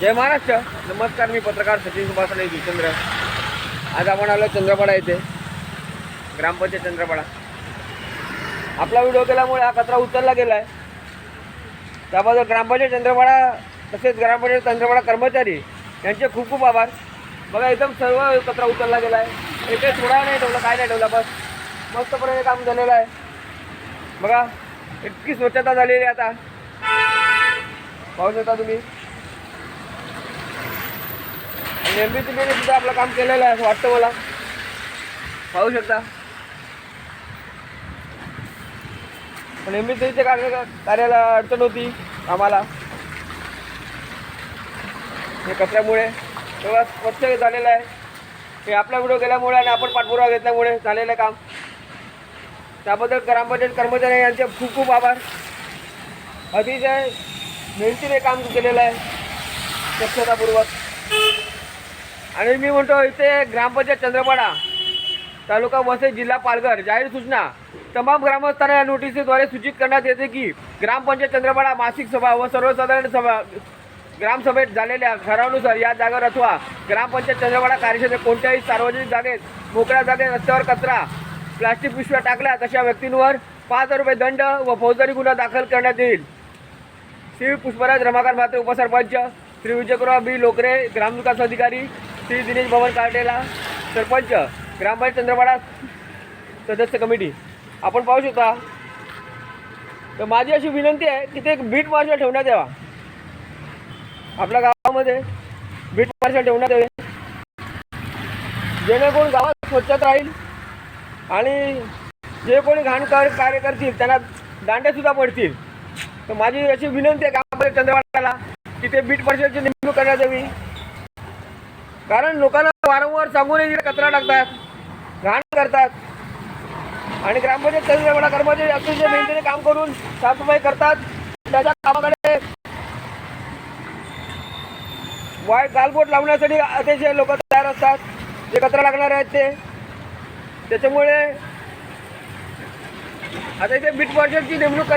जय महाराष्ट्र. नमस्कार, मी पत्रकार सचिन सुभाष जुचंद्र. आज आपण आलो चंद्रपाडा येथे, ग्रामपंचायत चंद्रपाडा. आपला व्हिडिओ केल्यामुळे हा कचरा उचलला गेला आहे. त्याबद्दल ग्रामपंचायत चंद्रपाडा तसेच ग्रामपंचायत चंद्रपाडा कर्मचारी यांचे खूप खूप आभार. बघा, एकदम सर्व कचरा उचलला गेला आहे. एक थोडा नाही ठेवला, काय नाही ठेवला, बस मस्तपणे काम झालेलं आहे. बघा, इतकी स्वच्छता झालेली आहे. आता पाहू शकता तुम्ही. निर्मितीने सुद्धा आपलं काम केलेलं आहे असं वाटतं मला. पाहू शकता. निर्मितीच्या कार्याला अडचण होती आम्हाला हे कचऱ्यामुळे. तेव्हा स्वच्छ झालेलं आहे. हे आपला व्हिडिओ केल्यामुळे आणि आपण पाठपुरावा घेतल्यामुळे झालेलं काम. त्याबद्दल ग्रामपंचायत कर्मचारी यांचे खूप खूप आभार. अतिशय मेहनतीने काम केलेलं आहे, स्वच्छतापूर्वक. आणि मी म्हणतो, इथे ग्रामपंचायत चंद्रपाडा, तालुका वसई, जिल्हा पालघर. जाहीर सूचना तमाम ग्रामस्थांना या नोटिसीद्वारे सूचित करण्यात येते की ग्रामपंचायत चंद्रपाडा मासिक सभा व सर्वसाधारण सभा ग्रामसभेत झालेल्या ठरावानुसार या जागेवर अथवा ग्रामपंचायत चंद्रपाडा कार्यक्षेत्रात कोणत्याही सार्वजनिक जागेत, मोकळ्या जागेत, रस्त्यावर कचरा, प्लास्टिक पिशव्या टाकल्या तशा व्यक्तींवर 5,000 रुपये दंड व फौजदारी गुन्हा दाखल करण्यात येईल. श्री पुष्पराज रमाकांत म्हात्रे, उपसरपंच, श्री विजयकुमार बी लोकरे, ग्रामविकास अधिकारी, श्री दिनेश भवन कार्टेला, सरपंच, ग्रामपंचायत चंद्रपाडा सदस्य कमिटी. आपण पाहू शकता. तर माझी अशी विनंती आहे की ते एक बीट मार्शल ठेवण्यात यावा. आपल्या गावामध्ये बीट मार्शल ठेवण्यात यावे, जेणेकरून गावात स्वच्छता राहील आणि जे कोणी घाण कार्य करतील त्यांना दांड्यासुद्धा पडतील. तर माझी अशी विनंती आहे ग्रामपंचायत चंद्रपाडाला की ते बीट मार्शलची नेमणूक करण्यात यावी. कारण लोकांना वारंवार सांगूनही कचरा टाकतात, घाण करतात. आणि ग्रामपंचायत चंद्रपाडा कर्मचारी अतिशय मेहनतीने काम करून साफसफाई करतात. त्याच्या कामाकडे वाईट गालबोट लावण्यासाठी अतिशय लोक तयार असतात, जे कचरा लागणार आहेत ते. त्याच्यामुळे आता इथे बीट मार्शलची नेमणूक